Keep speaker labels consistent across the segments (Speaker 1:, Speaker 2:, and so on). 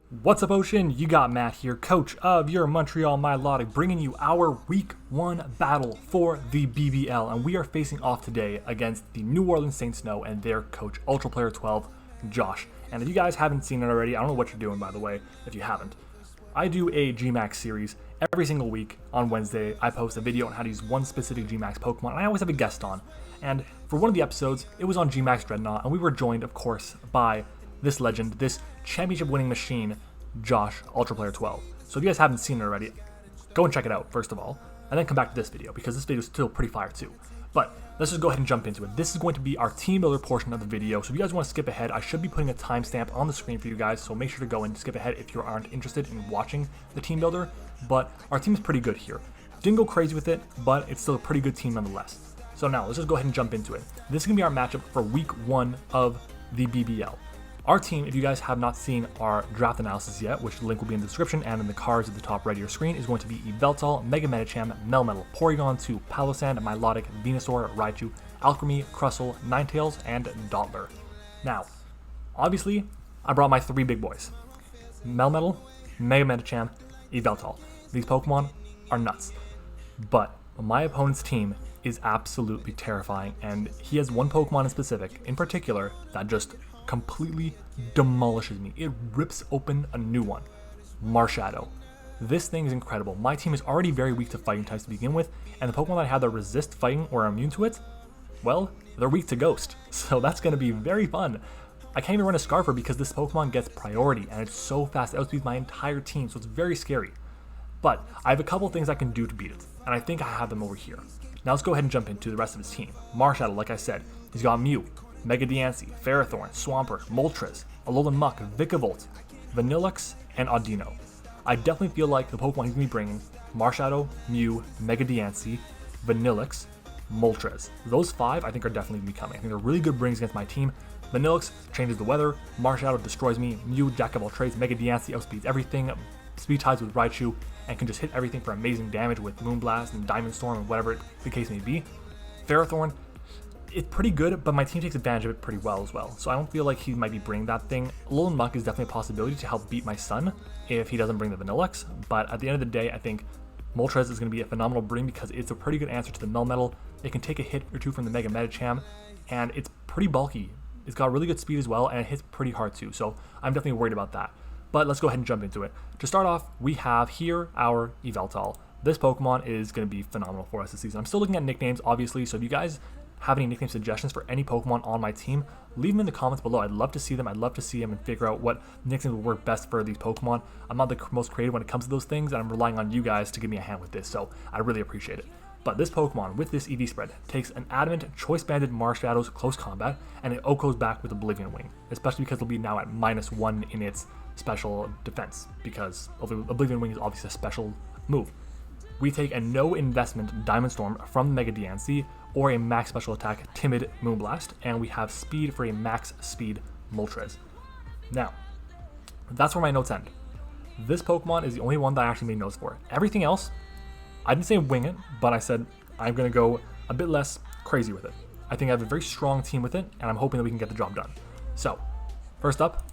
Speaker 1: What's up, Ocean? You got Matt here, coach of your Montreal Milotics, bringing you our Week 1 battle for the BBL, and we are facing off today against the New Orleans Saints Snow and their coach, Ultra Player 12, Josh. And if you guys haven't seen it already, I don't know what you're doing, by the way, if you haven't. I do a GMAX series every single week on Wednesday. I post a video on how to use one specific GMAX Pokemon, and I always have a guest on. And for one of the episodes, it was on GMAX Dreadnought, and we were joined, of course, by this legend, this championship-winning machine, Josh, Ultra Player 12. So if you guys haven't seen it already, go and check it out, first of all, and then come back to this video, because this video is still pretty fire too. But let's just go ahead and jump into it. This is going to be our team builder portion of the video, so if you guys want to skip ahead, I should be putting a timestamp on the screen for you guys, so make sure to go and skip ahead if you aren't interested in watching the team builder. But our team is pretty good here. Didn't go crazy with it, but it's still a pretty good team nonetheless. So now, let's just go ahead and jump into it. This is going to be our matchup for Week 1 of the BBL. Our team, if you guys have not seen our draft analysis yet, which the link will be in the description and in the cards at the top right of your screen, is going to be Yveltal, Mega Medicham, Melmetal, Porygon 2, Palossand, Milotic, Venusaur, Raichu, Alchemy, Crustle, Ninetales, and Dottler. Now, obviously, I brought my three big boys. Melmetal, Mega Medicham, Yveltal. These Pokemon are nuts. But my opponent's team is absolutely terrifying, and he has one Pokemon in particular, that just completely demolishes me. It rips open a new one. Marshadow. This thing is incredible. My team is already very weak to fighting types to begin with, and the Pokemon that I have that resist fighting or are immune to it, well, they're weak to Ghost. So that's going to be very fun. I can't even run a Scarfer because this Pokemon gets priority, and it's so fast. It outspeeds my entire team, so it's very scary. But I have a couple things I can do to beat it, and I think I have them over here. Now let's go ahead and jump into the rest of his team. Marshadow, like I said, he's got Mew, Mega Diancie, Ferrothorn, Swampert, Moltres, Alolan Muck, Vikavolt, Vanillux, and Audino. I definitely feel like the Pokemon he's going to be bringing, Marshadow, Mew, Mega Diancie, Vanillux, Moltres. Those five I think are definitely going to be coming. I think they're really good brings against my team. Vanillux changes the weather, Marshadow destroys me, Mew, jack of all trades, Mega Diancie outspeeds everything, speed ties with Raichu, and can just hit everything for amazing damage with Moonblast and Diamond Storm and whatever the case may be. Ferrothorn, it's pretty good, but my team takes advantage of it pretty well as well, so I don't feel like he might be bringing that thing. Alolan Muck is definitely a possibility to help beat my son if he doesn't bring the Vanillux, but at the end of the day, I think Moltres is going to be a phenomenal bring because it's a pretty good answer to the Melmetal. It can take a hit or two from the Mega Medicham, and it's pretty bulky. It's got really good speed as well, and it hits pretty hard too, so I'm definitely worried about that. But let's go ahead and jump into it. To start off, we have here our Yveltal. This Pokemon is going to be phenomenal for us this season. I'm still looking at nicknames, obviously, so if you guys have any nickname suggestions for any Pokemon on my team, leave them in the comments below. I'd love to see them. I'd love to see them and figure out what nicknames will work best for these Pokemon. I'm not the most creative when it comes to those things, and I'm relying on you guys to give me a hand with this, so I really appreciate it. But this Pokemon, with this EV spread, takes an Adamant Choice Banded Marshadow's Close Combat, and it OHKOs back with Oblivion Wing, especially because it'll be now at -1 in its special defense, because Oblivion Wing is obviously a special move. We take a no investment Diamond Storm from Mega Diancie, or a max special attack Timid Moonblast, and we have speed for a max speed Moltres. Now, that's where my notes end. This Pokemon is the only one that I actually made notes for. Everything else, I didn't say wing it, but I said I'm going to go a bit less crazy with it. I think I have a very strong team with it, and I'm hoping that we can get the job done. So, first up,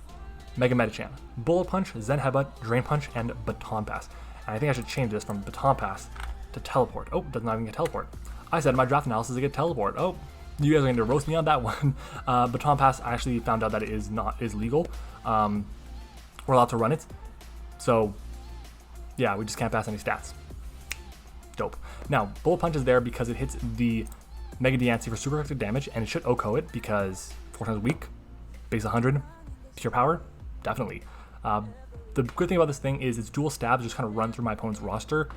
Speaker 1: Mega Medicham, Bullet Punch, Zen Headbutt, Drain Punch, and Baton Pass. And I think I should change this from Baton Pass to Teleport. Oh, does not even get Teleport. I said in my draft analysis to get Teleport. Oh, you guys are going to roast me on that one. Baton Pass, I actually found out that it is legal. We're allowed to run it. So, yeah, we just can't pass any stats. Dope. Now, Bullet Punch is there because it hits the Mega Diancie for super effective damage, and it should OHKO it because 4 times weak, base 100, pure power, definitely. The good thing about this thing is its dual stabs just kind of run through my opponent's roster.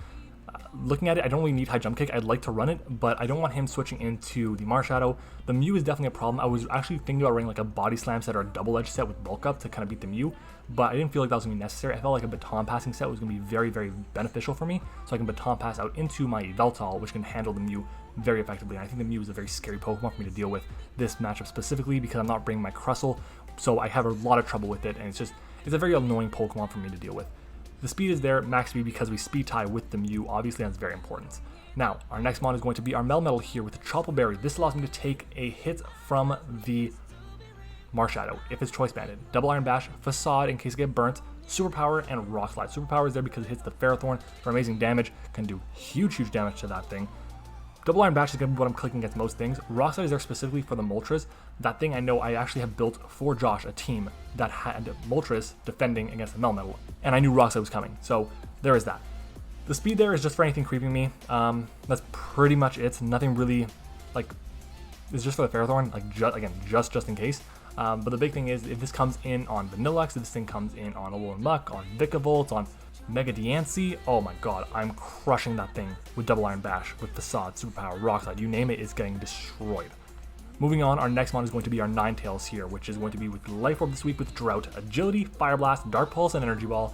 Speaker 1: Looking at it, I don't really need high jump kick. I'd like to run it, but I don't want him switching into the Marshadow. The Mew is definitely a problem. I was actually thinking about running like a Body Slam set or a Double Edge set with Bulk Up to kind of beat the Mew, but I didn't feel like that was going to be necessary. I felt like a Baton Passing set was going to be very, very beneficial for me, so I can Baton Pass out into my Yveltal, which can handle the Mew very effectively. And I think the Mew is a very scary Pokemon for me to deal with this matchup specifically because I'm not bringing my Crustle, so I have a lot of trouble with it, and it's a very annoying Pokemon for me to deal with. The speed is there, max speed, because we speed tie with the Mew. Obviously, that's very important. Now, our next mon is going to be our Melmetal here with the Tropical Berry. This allows me to take a hit from the Marshadow if it's Choice Banded. Double Iron Bash, Facade in case I get burnt, Superpower and Rock Slide. Superpower is there because it hits the Ferrothorn for amazing damage, can do huge damage to that thing. Double Iron Bash is going to be what I'm clicking against most things. Rock Slide is there specifically for the Moltres. That thing I know I actually have built for Josh a team that had Moltres defending against the Melmetal, and I knew Rock Slide was coming, so there is that. The speed there is just for anything creeping me. That's pretty much it. Nothing really, like, it's just for the Ferrothorn, like, just in case. But the big thing is, if this comes in on Vanilluxe, if this thing comes in on Alolan Muck, on Vikavolt, on Mega Diancie, oh my god, I'm crushing that thing with Double Iron Bash, with Facade, Superpower, Rock Slide, you name it, it's getting destroyed. Moving on, our next one is going to be our Ninetales here, which is going to be with Life Orb this week with Drought, Agility, Fire Blast, Dark Pulse, and Energy Ball.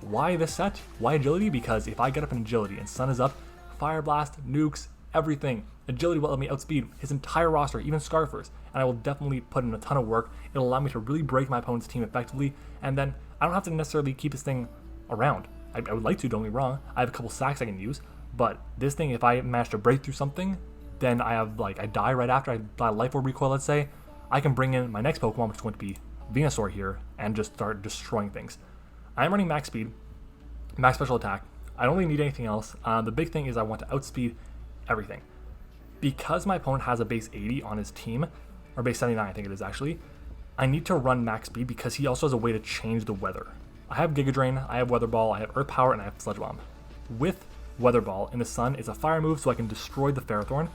Speaker 1: Why this set? Why Agility? Because if I get up in Agility and Sun is up, Fire Blast, nukes, everything. Agility will let me outspeed his entire roster, even Scarfers, and I will definitely put in a ton of work. It'll allow me to really break my opponent's team effectively, and then I don't have to necessarily keep this thing around. I would like to, don't get me wrong. I have a couple sacks I can use, but this thing, if I manage to break through something, then I have, like, I die right after I buy Life Orb Recoil, let's say, I can bring in my next Pokemon, which is going to be Venusaur here, and just start destroying things. I'm running max speed, max special attack. I don't really need anything else. The big thing is I want to outspeed everything. Because my opponent has a base 80 on his team, or base 79 I think it is actually, I need to run max speed because he also has a way to change the weather. I have Giga Drain, I have Weather Ball, I have Earth Power, and I have Sludge Bomb. With Weather Ball in the sun, it's a fire move, so I can destroy the Ferrothorn.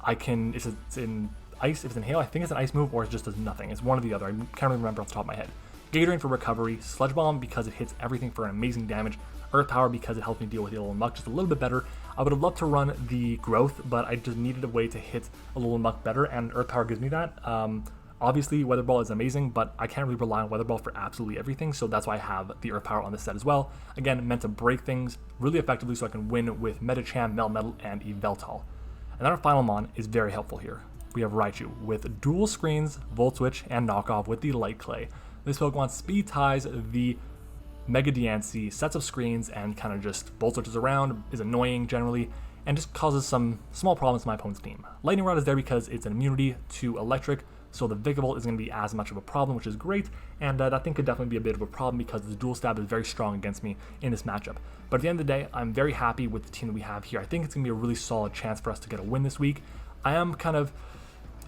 Speaker 1: I can, if it's in ice, if it's in hail, I think it's an ice move, or it just does nothing. It's one or the other, I can't really remember off the top of my head. Giga Drain for recovery, Sludge Bomb because it hits everything for an amazing damage, Earth Power because it helps me deal with the Alolan Muck just a little bit better. I would have loved to run the Growth, but I just needed a way to hit Alolan Muck better, and Earth Power gives me that. Obviously, Weather Ball is amazing, but I can't really rely on Weather Ball for absolutely everything, so that's why I have the Earth Power on this set as well. Again, meant to break things really effectively so I can win with MattOshea, Melmetal, and Yveltal. And then our final Mon is very helpful here. We have Raichu with dual screens, Volt Switch, and knockoff with the Light Clay. This Pokemon speed ties the Mega Diancie, sets of screens, and kind of just Volt Switches around, is annoying generally, and just causes some small problems to my opponent's team. Lightning Rod is there because it's an immunity to electric, so the Vikavolt isn't going to be as much of a problem, which is great, and that thing could definitely be a bit of a problem because the dual stab is very strong against me in this matchup. But at the end of the day, I'm very happy with the team that we have here. I think it's going to be a really solid chance for us to get a win this week. I am kind of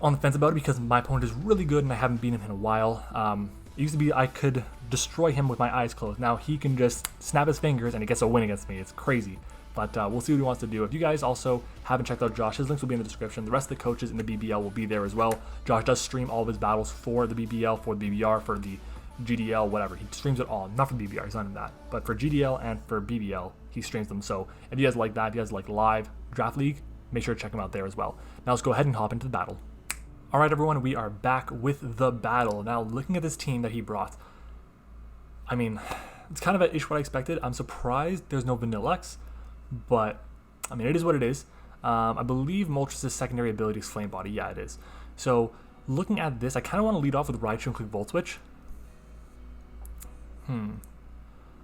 Speaker 1: on the fence about it because my opponent is really good and I haven't beaten him in a while. It used to be I could destroy him with my eyes closed. Now he can just snap his fingers and he gets a win against me. It's crazy. But we'll see what he wants to do. If you guys also haven't checked out Josh, his links will be in the description. The rest of the coaches in the BBL will be there as well. Josh does stream all of his battles for the BBL, for the BBR, for the GDL, whatever. He streams it all. Not for BBR, he's not in that. But for GDL and for BBL, he streams them. So if you guys like that, if you guys like live Draft League, make sure to check him out there as well. Now let's go ahead and hop into the battle. Alright everyone, we are back with the battle. Now looking at this team that he brought, I mean, it's kind of an ish what I expected. I'm surprised there's no Vanilluxe, but I mean, it is what it is. I believe Moltres' secondary ability is Flame Body. Yeah, it is. So looking at this, I kind of want to lead off with Raichu and click Volt Switch.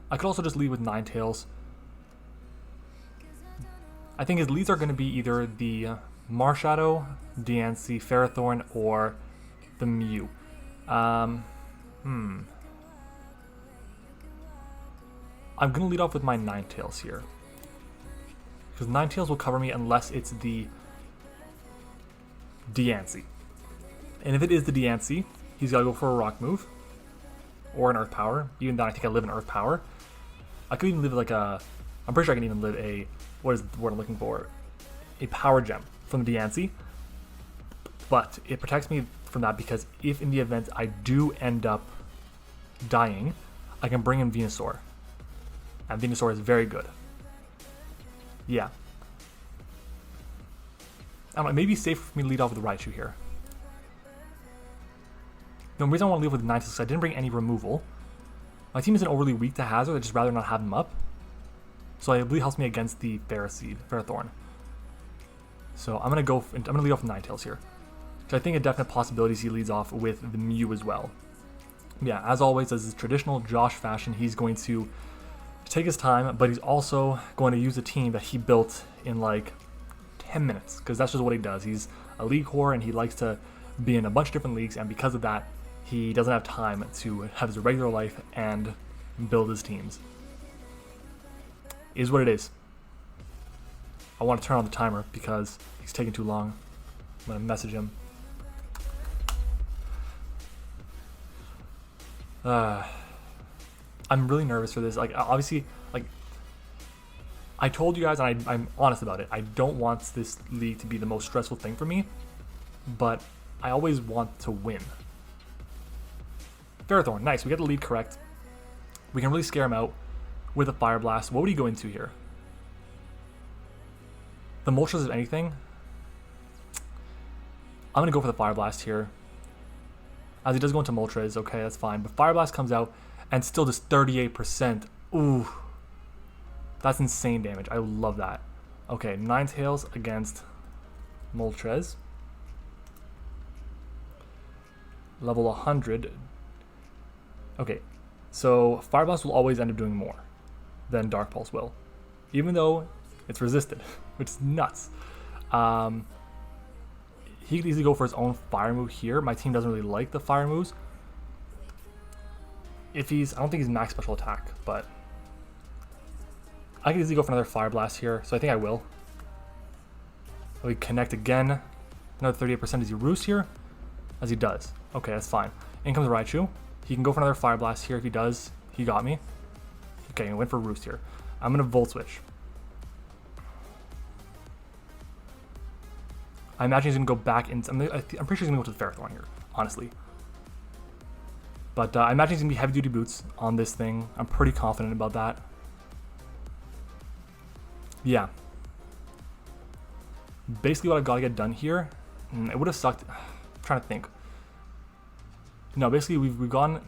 Speaker 1: I could also just lead with Ninetales. I think his leads are going to be either the Marshadow, Diancie, Ferrothorn, or the Mew. I'm going to lead off with my Ninetales here, because Ninetales will cover me unless it's the Diancie. And if it is the Diancie, he's got to go for a Rock move or an Earth Power. Even then, I think I live in Earth Power. I could even live like a... I'm pretty sure I can even live a... What is the word I'm looking for? A Power Gem from the Diancie. But it protects me from that because if in the event I do end up dying, I can bring in Venusaur. And Venusaur is very good. Yeah. I don't know, it may be safe for me to lead off with the Raichu here. The reason I want to leave with Ninetales is because I didn't bring any removal. My team isn't overly weak to Hazard, I'd just rather not have him up. So it really helps me against the Ferrothorn. So I'm gonna lead off with Ninetales here. So I think a definite possibility is he leads off with the Mew as well. Yeah, as always, as is traditional Josh fashion, he's going to take his time, but he's also going to use a team that he built in like 10 minutes, because that's just what he does. He's a league whore and he likes to be in a bunch of different leagues, and because of that, he doesn't have time to have his regular life and build his teams. Is what it is. I want to turn on the timer because he's taking too long. I'm going to message him. I'm really nervous for this. Like, obviously, like, I told you guys, and I'm honest about it, I don't want this league to be the most stressful thing for me, but I always want to win. Ferrothorn, nice. We get the lead correct. We can really scare him out with a Fire Blast. What would he go into here? The Moltres, if anything. I'm going to go for the Fire Blast here. As he does go into Moltres, okay, that's fine. But Fire Blast comes out and still does 38%. Ooh. That's insane damage. I love that. Okay, Ninetales against Moltres. Level 100. Okay, so Fire Blast will always end up doing more than Dark Pulse will, even though it's resisted, which is nuts. He could easily go for his own fire move here. My team doesn't really like the fire moves. I don't think he's max special attack, but I could easily go for another Fire Blast here, so I think I will. We connect again. Another 38%. Does he roost here? As he does. Okay, that's fine. In comes Raichu. He can go for another Fire Blast here. If he does, he got me. Okay, I went for Roost here. I'm going to Volt Switch. I imagine he's going to go back into... I'm pretty sure he's going to go to the Ferrothorn here, honestly. But I imagine he's going to be heavy-duty boots on this thing. I'm pretty confident about that. Yeah. Basically what I've got to get done here... It would have sucked... I'm trying to think. No, basically we've gone...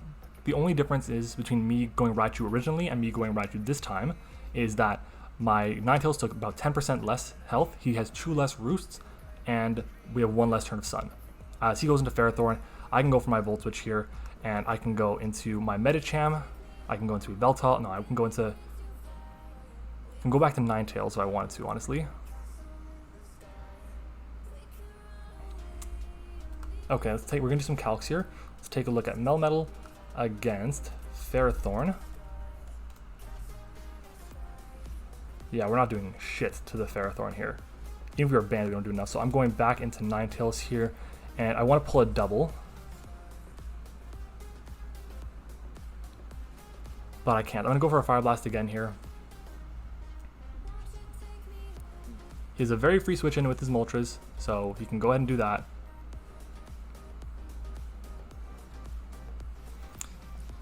Speaker 1: The only difference is between me going Raichu originally and me going Raichu this time is that my Ninetales took about 10% less health. He has 2 less Roosts, and we have 1 less turn of Sun. As he goes into Ferrothorn, I can go for my Volt Switch here, and I can go into my Medicham. I can go into Veltal. No, I can go into... I can go back to Ninetales if I wanted to, honestly. Okay, we're gonna do some calcs here. Let's take a look at Melmetal against Ferrothorn. Yeah, we're not doing shit to the Ferrothorn here. Even if we were banned, we don't do enough. So I'm going back into Ninetales here, and I want to pull a double. But I can't. I'm going to go for a Fire Blast again here. He has a very free switch in with his Moltres, so he can go ahead and do that.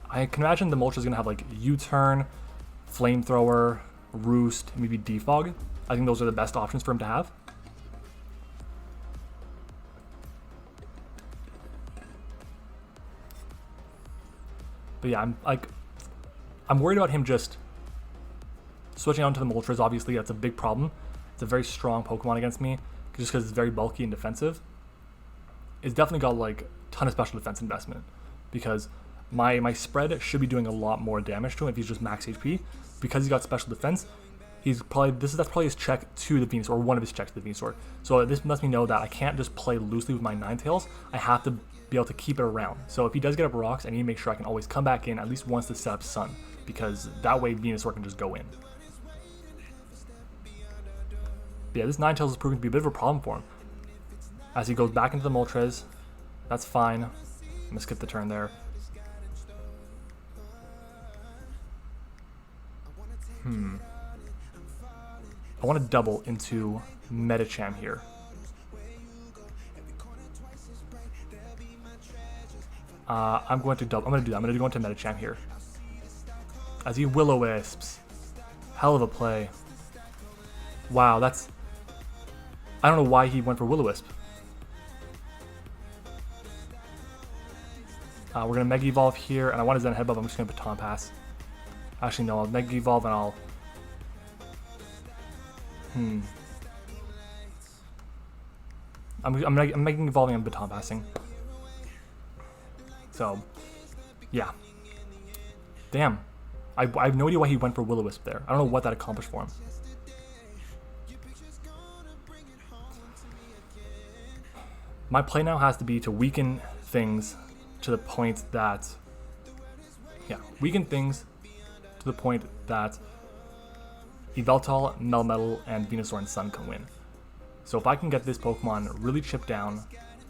Speaker 1: I can imagine the Moltres is going to have like U-Turn, Flamethrower, Roost, maybe Defog. I think those are the best options for him to have. But yeah, I'm worried about him just switching on to the Moltres. Obviously, that's a big problem. It's a very strong Pokemon against me, just because it's very bulky and defensive. It's definitely got like a ton of special defense investment, because my spread should be doing a lot more damage to him if he's just max HP. Because he's got special defense, that's probably his check to the Venusaur, or one of his checks to the Venusaur. So this lets me know that I can't just play loosely with my Ninetales. I have to be able to keep it around. So if he does get up rocks, I need to make sure I can always come back in at least once to set up Sun, because that way Venusaur can just go in. But yeah, this Ninetales is proving to be a bit of a problem for him. As he goes back into the Moltres, that's fine. I'm gonna skip the turn there. I want to double into Medicham here. I'm going to do that. I'm going to go into Medicham here. As he Will-O-Wisps. Hell of a play. Wow, that's... I don't know why he went for Will-O-Wisp. We're going to Mega Evolve here, and I want to Zen Headbutt. I'm just going to Baton Pass. Actually, no, I'll Mega Evolve and I'll... I'm Mega Evolving and Baton Passing. So, yeah. Damn. I have no idea why he went for Will-O-Wisp there. I don't know what that accomplished for him. My play now has to be to weaken things to the point that... Yeah, weaken things the point that Yveltal, Melmetal, and Venusaur and Sun can win. So if I can get this Pokemon really chipped down,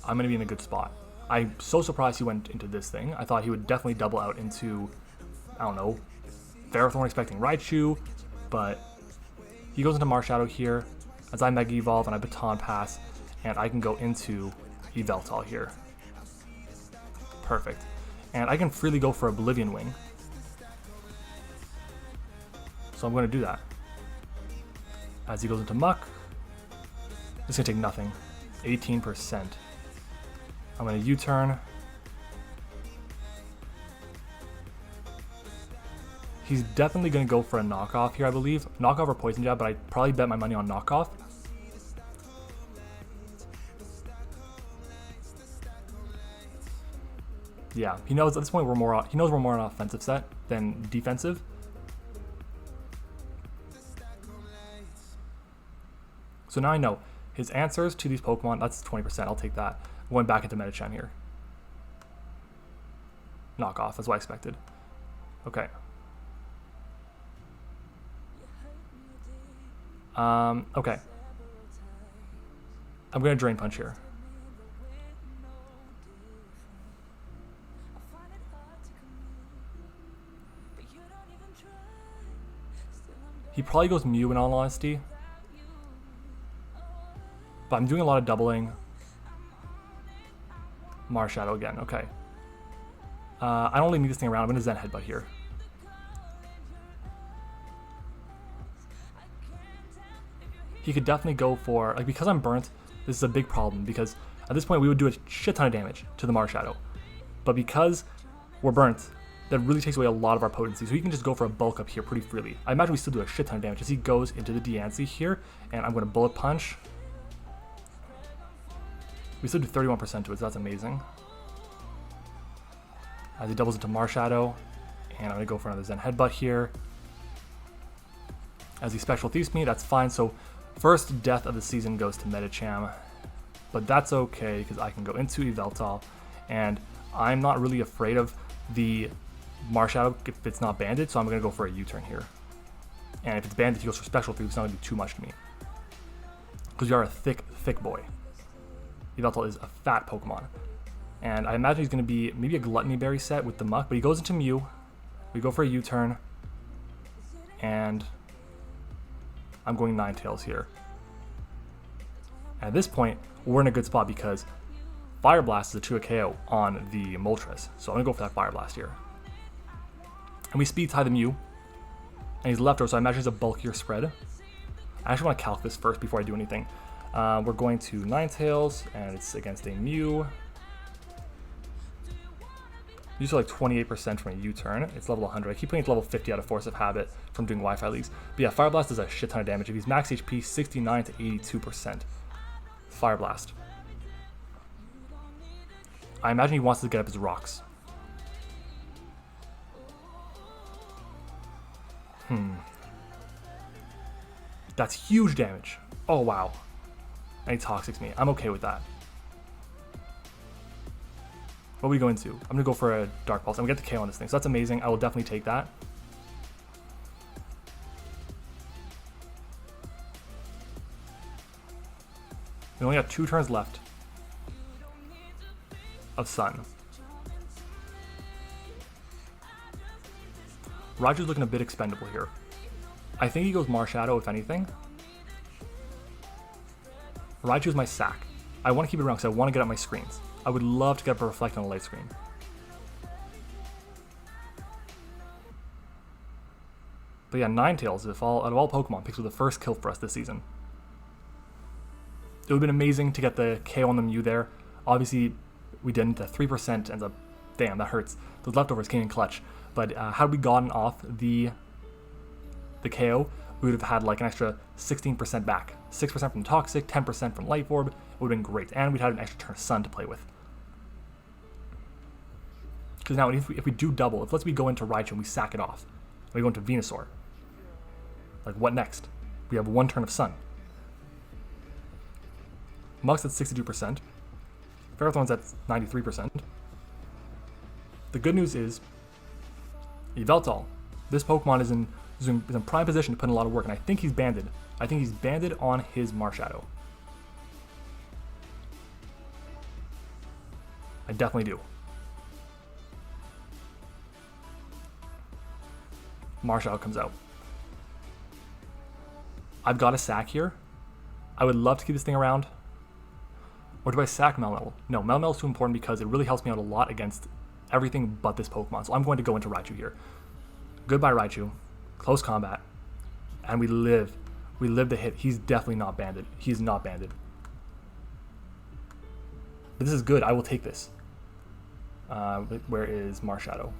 Speaker 1: I'm going to be in a good spot. I'm so surprised he went into this thing. I thought he would definitely double out into, I don't know, Ferrothorn expecting Raichu, but he goes into Marshadow here as I Mega Evolve and I Baton Pass, and I can go into Yveltal here. Perfect. And I can freely go for Oblivion Wing. So I'm going to do that. As he goes into Muck, it's going to take nothing. 18%. I'm going to U-turn. He's definitely going to go for a knockoff here, I believe. Knockoff or Poison Jab, but I'd probably bet my money on knockoff. Yeah, he knows at this point he knows we're more an offensive set than defensive. So now I know his answers to these Pokemon, that's 20%, I'll take that. Going back into MattOshea here. Knockoff, that's what I expected. Okay. Okay. I'm going to Drain Punch here. He probably goes Mew in all honesty. But I'm doing a lot of doubling. Marshadow again, okay. I don't really need this thing around. I'm going to Zen Headbutt here. He could definitely go for, like, because I'm burnt, this is a big problem, because at this point we would do a shit ton of damage to the Marshadow. But because we're burnt, that really takes away a lot of our potency, so he can just go for a bulk up here pretty freely. I imagine we still do a shit ton of damage as he goes into the Deancey here, and I'm going to Bullet Punch. We still do 31% to it, so that's amazing. As he doubles into Marshadow, and I'm going to go for another Zen Headbutt here. As he Special Thieves me, that's fine. So first death of the season goes to MattOshea, but that's okay because I can go into Yveltal, and I'm not really afraid of the Marshadow if it's not banded, so I'm going to go for a U-turn here. And if it's banded, he goes for Special Thieves, it's not going to do too much to me. Because you are a thick, thick boy. Yveltal is a fat Pokemon. And I imagine he's going to be maybe a Gluttony Berry set with the Muck, but he goes into Mew. We go for a U-turn. And I'm going Ninetales here. At this point, we're in a good spot because Fire Blast is a true KO on the Moltres. So I'm going to go for that Fire Blast here. And we Speed Tie the Mew. And he's left over, so I imagine it's a bulkier spread. I actually want to calc this first before I do anything. We're going to Ninetales, and it's against a Mew. Usually like 28% from a U-turn. It's level 100. I keep putting it to level 50 out of force of habit from doing Wi-Fi leagues. But yeah, Fire Blast does a shit ton of damage. If he's max HP, 69 to 82%. Fire Blast. I imagine he wants to get up his rocks. That's huge damage. Oh, wow. And he Toxics me. I'm okay with that. What are we going to? I'm going to go for a Dark Pulse. I'm going to get the KO on this thing. So that's amazing. I will definitely take that. We only have 2 turns left of Sun. Raichu's looking a bit expendable here. I think he goes Marshadow, if anything. Raichu's my sack. I want to keep it around because I want to get up my screens. I would love to get up a Reflect on the light screen. But yeah, Ninetales, out of all Pokemon, picks with the first kill for us this season. It would have been amazing to get the KO on the Mew there. Obviously, we didn't. The 3% ends up... Damn, that hurts. Those leftovers came in clutch. But had we gotten off the KO, we would have had like an extra 16% back. 6% from Toxic, 10% from Life Orb. It would have been great. And we'd had an extra turn of Sun to play with. Because now if we do double, if let's we go into Raichu and we sack it off, and we go into Venusaur, like what next? We have 1 turn of Sun. Muck's at 62%. Ferrothorn's at 93%. The good news is, Yveltal This Pokemon is in prime position to put in a lot of work, and I think he's banded. I think he's banded on his Marshadow. I definitely do. Marshadow comes out. I've got a sack here. I would love to keep this thing around. Or do I sack Melmetal? No, Melmetal is too important because it really helps me out a lot against everything but this Pokemon. So I'm going to go into Raichu here. Goodbye, Raichu. Close combat. And we live. We live the hit. He's definitely not banded. He's not banded. But this is good. I will take this. Where is Marshadow?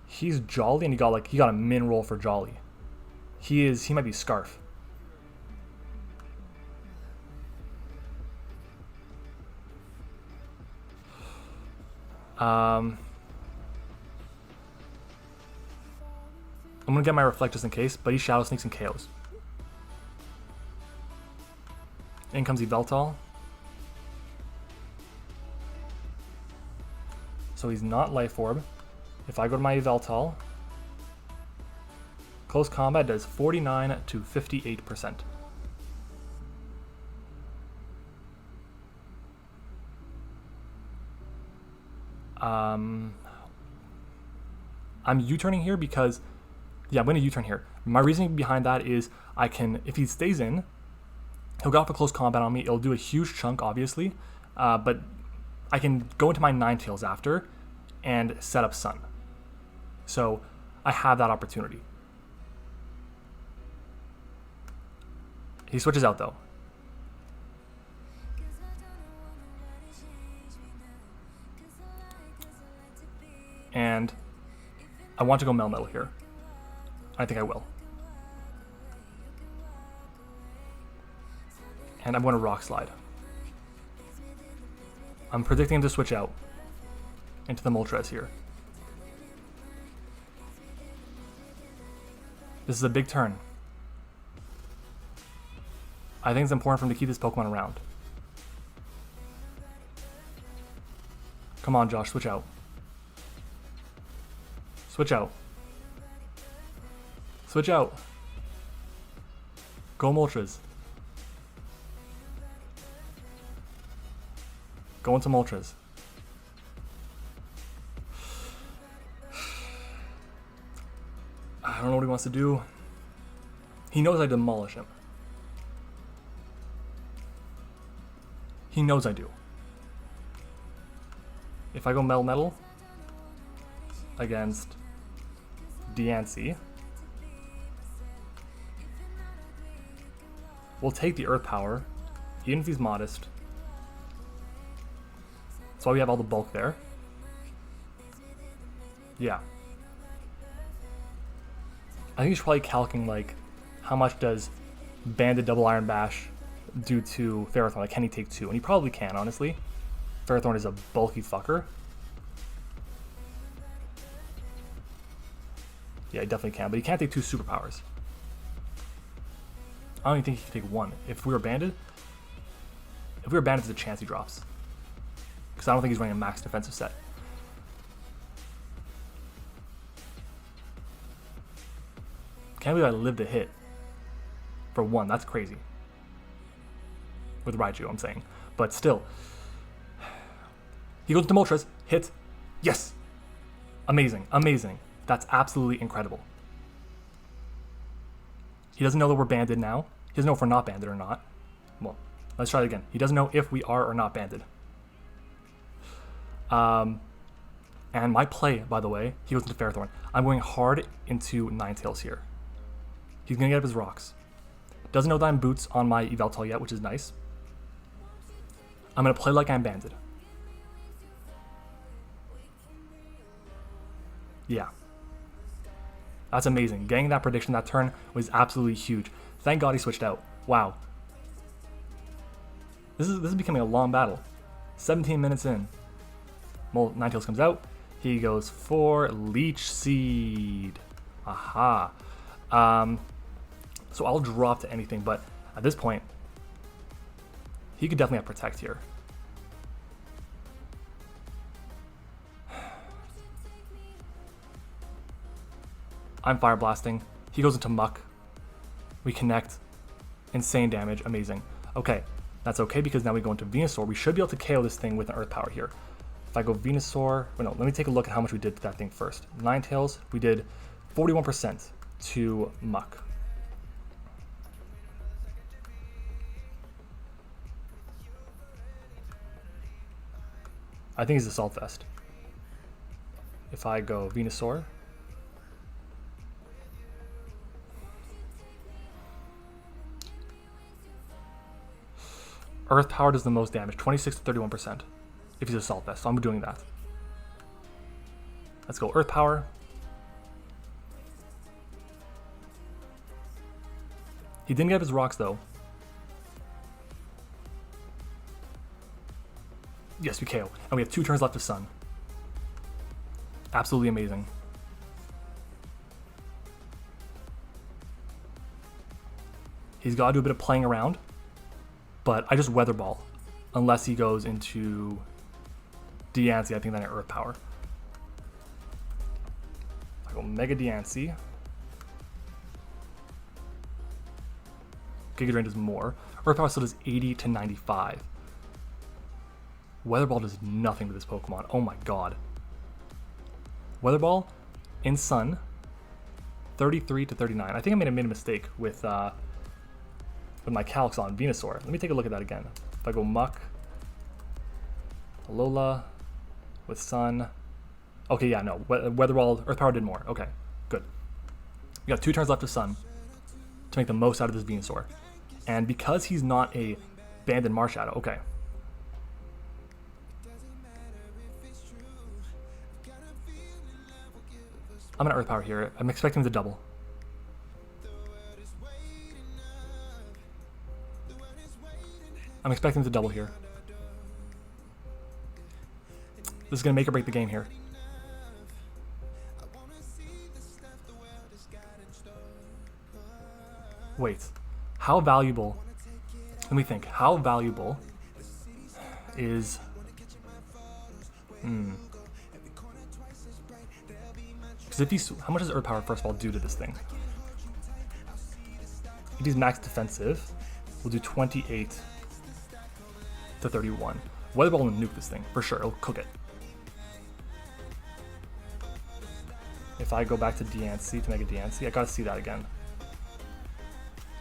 Speaker 1: He's Jolly, and he got a min roll for Jolly. He might be Scarf. I'm gonna get my Reflect just in case, but he Shadow Sneaks and KOs. In comes Yveltal. So he's not Life Orb. If I go to my Yveltal, close combat does 49 to 58%. I'm U-turning here because, yeah, I'm going to U-turn here. My reasoning behind that is I can, if he stays in, he'll go off a close combat on me. It'll do a huge chunk, obviously, but I can go into my Ninetales after and set up Sun. So I have that opportunity. He switches out though. And I want to go Melmetal here. I think I will. And I'm going to Rock Slide. I'm predicting him to switch out into the Moltres here. This is a big turn. I think it's important for him to keep this Pokemon around. Come on, Josh, switch out. Switch out. Switch out. Go Moltres. Go into Moltres. I don't know what he wants to do. He knows I demolish him. He knows I do. If I go Melmetal against Diancie, we'll take the Earth Power, even if he's modest. That's why we have all the bulk there. Yeah. I think he's probably calculating, like, how much does Banded Double Iron Bash do to Ferrothorn? Like, can he take 2? And he probably can, honestly. Ferrothorn is a bulky fucker. Yeah, he definitely can, but he can't take 2 superpowers. I don't even think he can take 1. If we were banded, there's a chance he drops. Because I don't think he's running a max defensive set. Can't believe I lived a hit for 1. That's crazy. With Raichu, I'm saying. But still. He goes to Moltres. Hit. Yes. Amazing. Amazing. That's absolutely incredible. He doesn't know that we're banded now. He doesn't know if we're not banded or not. Well, let's try it again. He doesn't know if we are or not banded. And my play, by the way, he goes into Ferrothorn. I'm going hard into Ninetales here. He's going to get up his rocks. Doesn't know that I'm boots on my Yveltal yet, which is nice. I'm going to play like I'm banded. Yeah. That's amazing. Getting that prediction that turn was absolutely huge. Thank God he switched out. Wow. This is becoming a long battle. 17 minutes in. Ninetales comes out. He goes for Leech Seed. Aha. So I'll drop to anything, but at this point, he could definitely have Protect here. I'm fire blasting. He goes into muck. We connect. Insane damage. Amazing. Okay. That's okay because now we go into Venusaur. We should be able to KO this thing with an Earth Power here. If I go Venusaur... Well, no, let me take a look at how much we did to that thing first. Ninetales, we did 41% to muck. I think he's Assault Vest. If I go Venusaur... Earth Power does the most damage, 26 to 31%. If he's Assault Vest, so I'm doing that. Let's go Earth Power. He didn't get up his rocks though. Yes, we KO. And we have 2 turns left of Sun. Absolutely amazing. He's got to do a bit of playing around. But I just Weather Ball. Unless he goes into Diancie, I think then I Earth Power. I go Mega Diancie. Giga Drain does more. Earth Power still does 80 to 95. Weather Ball does nothing to this Pokemon. Oh my god. Weather Ball in Sun, 33 to 39. I think I made a mistake with my Calcs on Venusaur. Let me take a look at that again. If I go Muck, Alola, with Sun. Okay, yeah, no. Weather Ball, Earth Power did more. Okay, good. We got 2 turns left of Sun to make the most out of this Venusaur. And because he's not a Abandoned Marshadow, okay. I'm gonna Earth Power here. I'm expecting him to double. I'm expecting him to double here. This is gonna make or break the game here. Wait, how valuable, let me think, how valuable is, because if he's, how much does Earth Power first of all do to this thing? If he's max defensive, we'll do 28 to 31. Weather Ball will nuke this thing, for sure, it'll cook it. If I go back to Diancie to make a Diancie, I gotta see that again.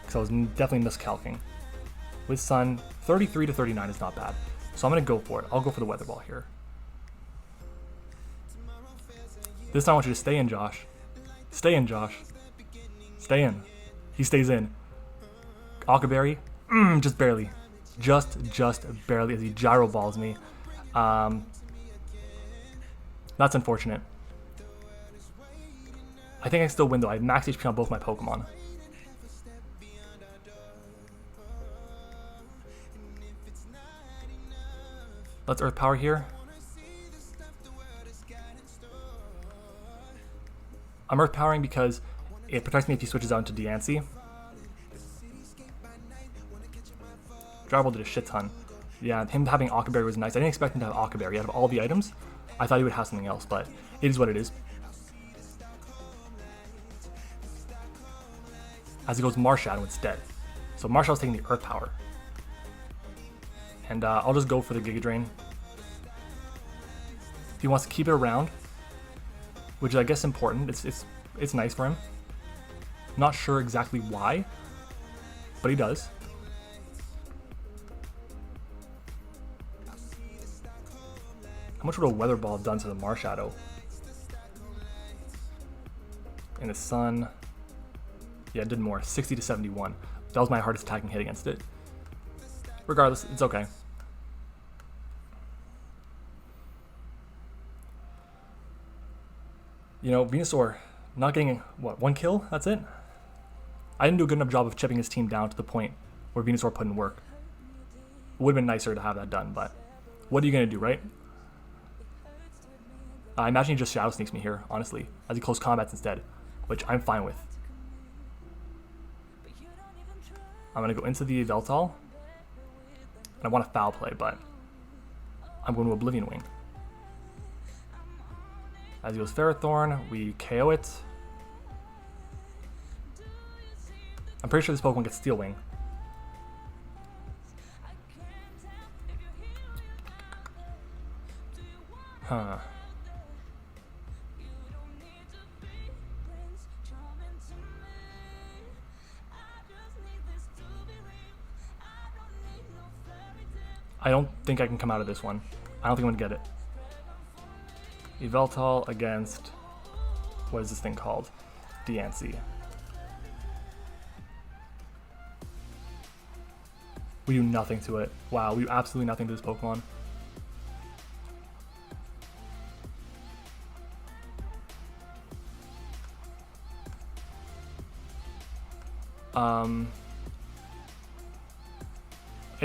Speaker 1: Because I was definitely miscalcing. With Sun, 33 to 39 is not bad. So I'm gonna go for it. I'll go for the Weather Ball here. This time I want you to stay in, Josh. Stay in, Josh. Stay in. He stays in. Ockerberry, just barely. Just barely as he gyro balls me. That's unfortunate. I think I still win though. I have max HP on both my Pokemon. Let's Earth Power here. I'm Earth Powering because it protects me if he switches out into Diancie. Dryball did a shit ton. Yeah, him having Ockerberry was nice. I didn't expect him to have Ockerberry. Out of all the items, I thought he would have something else, but it is what it is. As he goes Marshadow instead. So Marshadow's taking the Earth Power. And I'll just go for the Giga Drain. If he wants to keep it around, which is I guess important, it's nice for him. Not sure exactly why, but he does. How much would a Weather Ball have done to the Marshadow? In the Sun, yeah, it did more, 60 to 71. That was my hardest attacking hit against it. Regardless, it's okay. You know, Venusaur not getting, what, 1 kill? That's it? I didn't do a good enough job of chipping his team down to the point where Venusaur put in work. It would have been nicer to have that done, but what are you going to do, right? I imagine he just Shadow Sneaks me here, honestly, as he close combats instead, which I'm fine with. I'm going to go into the Veltal. I want to foul play, but I'm going to Oblivion Wing. As he goes Ferrothorn, we KO it. I'm pretty sure this Pokemon gets Steel Wing. Huh. I don't think I can come out of this one. I don't think I'm gonna get it. Yveltal against, what is this thing called? Diancie. We do nothing to it. Wow, we do absolutely nothing to this Pokemon.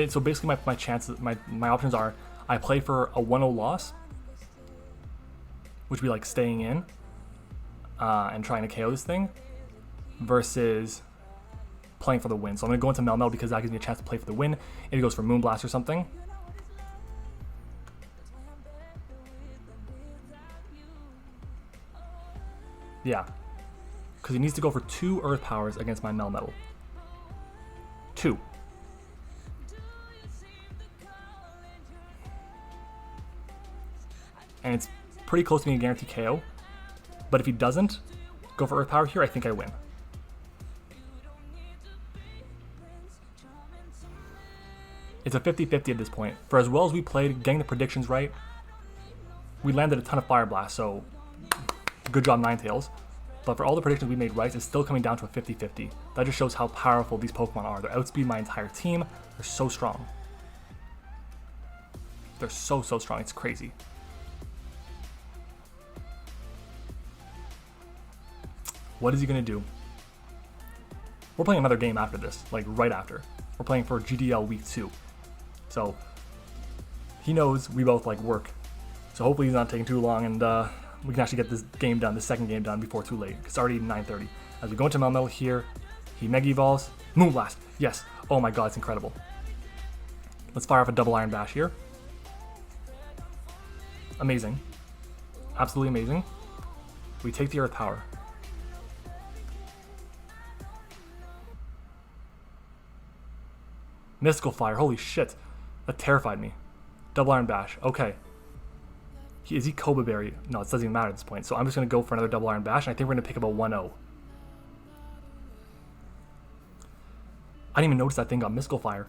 Speaker 1: So basically my chances, my options are I play for a 1-0 loss, which would be like staying in and trying to KO this thing, versus playing for the win. So I'm going to go into Melmetal because that gives me a chance to play for the win if he goes for Moonblast or something. Yeah, because he needs to go for 2 Earth Powers against my Melmetal. 2. And it's pretty close to being a guaranteed KO. But if he doesn't go for Earth Power here, I think I win. It's a 50-50 at this point. For as well as we played, getting the predictions right, we landed a ton of Fire Blast, so good job Ninetales. But for all the predictions we made right, it's still coming down to a 50-50. That just shows how powerful these Pokemon are. They outspeed my entire team. They're so strong. They're so strong. It's crazy. What is he going to do? We're playing another game after this, like right after. We're playing for GDL Week 2. So he knows we both like work. So hopefully he's not taking too long and we can actually get this game done, the second game done before too late. It's already 9:30. As we go into Melmetal here, he Mega Evolves. Moonblast. Yes. Oh my god, it's incredible. Let's fire off a double Iron Bash here. Amazing. Absolutely amazing. We take the Earth Power. Mystical Fire, holy shit. That terrified me. Double Iron Bash, okay. Is he Koba Berry? No, it doesn't even matter at this point. So I'm just going to go for another Double Iron Bash, and I think we're going to pick up a 1-0. I didn't even notice that thing got Mystical Fire.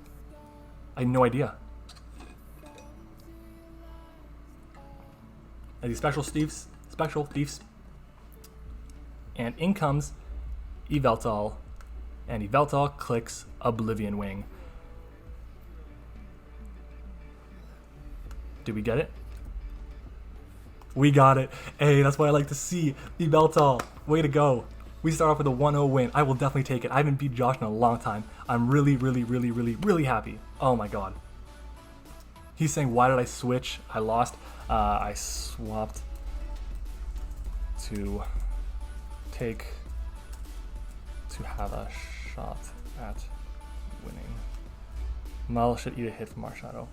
Speaker 1: I had no idea. And these special thieves. And in comes Yveltal, and Yveltal clicks Oblivion Wing. Did we get it? We got it. Hey, that's what I like to see. Yveltal, way to go. We start off with a 1-0 win. I will definitely take it. I haven't beat Josh in a long time. I'm really happy. Oh my god. He's saying, why did I switch? I lost. I swapped to have a shot at winning. Mel should eat a hit from Marshadow.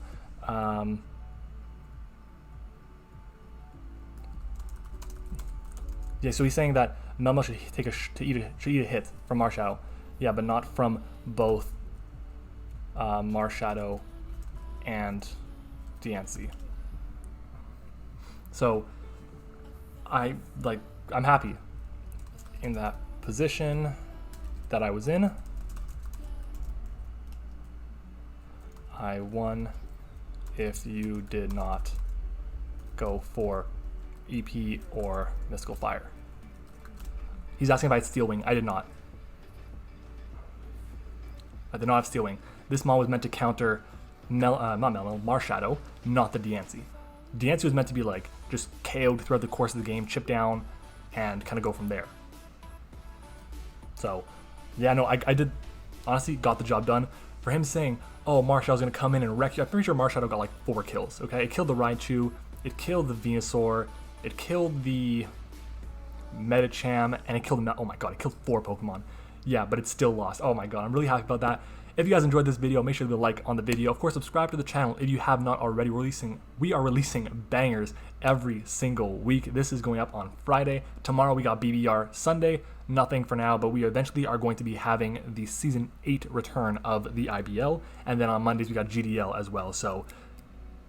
Speaker 1: Yeah, so he's saying that Melmetal should eat a hit from Marshadow. Yeah, but not from both Marshadow and Diancie. So I'm happy in that position that I was in. I won if you did not go for EP or Mystical Fire. He's asking if I had Steel Wing. I did not. I did not have Steel Wing. This Maul was meant to counter Marshadow, not the Diancie. Diancie was meant to be like just KO'd throughout the course of the game, chip down, and kind of go from there. So, yeah, no, I did, honestly, got the job done. For him saying, oh, Marshall's going to come in and wreck you, I'm pretty sure Marshadow got like 4 kills, okay? It killed the Raichu, it killed the Venusaur, it killed the Medicham, and it killed the oh my god, it killed 4 Pokemon. Yeah, but it still lost. Oh my god, I'm really happy about that. If you guys enjoyed this video, make sure to leave a like on the video. Of course, subscribe to the channel if you have not already. We are releasing bangers every single week. This is going up on Friday. Tomorrow we got BBR. Sunday, nothing for now, but we eventually are going to be having the Season 8 return of the IBL. And then on Mondays we got GDL as well. So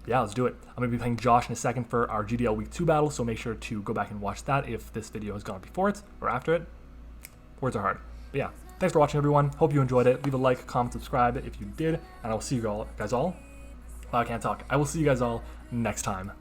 Speaker 1: yeah, let's do it. I'm going to be playing Josh in a second for our GDL Week 2 battle, so make sure to go back and watch that if this video has gone before it or after it. Words are hard. But yeah, thanks for watching, everyone. Hope you enjoyed it. Leave a like, comment, subscribe if you did, and I will see you guys all. Wow, I can't talk. I will see you guys all next time.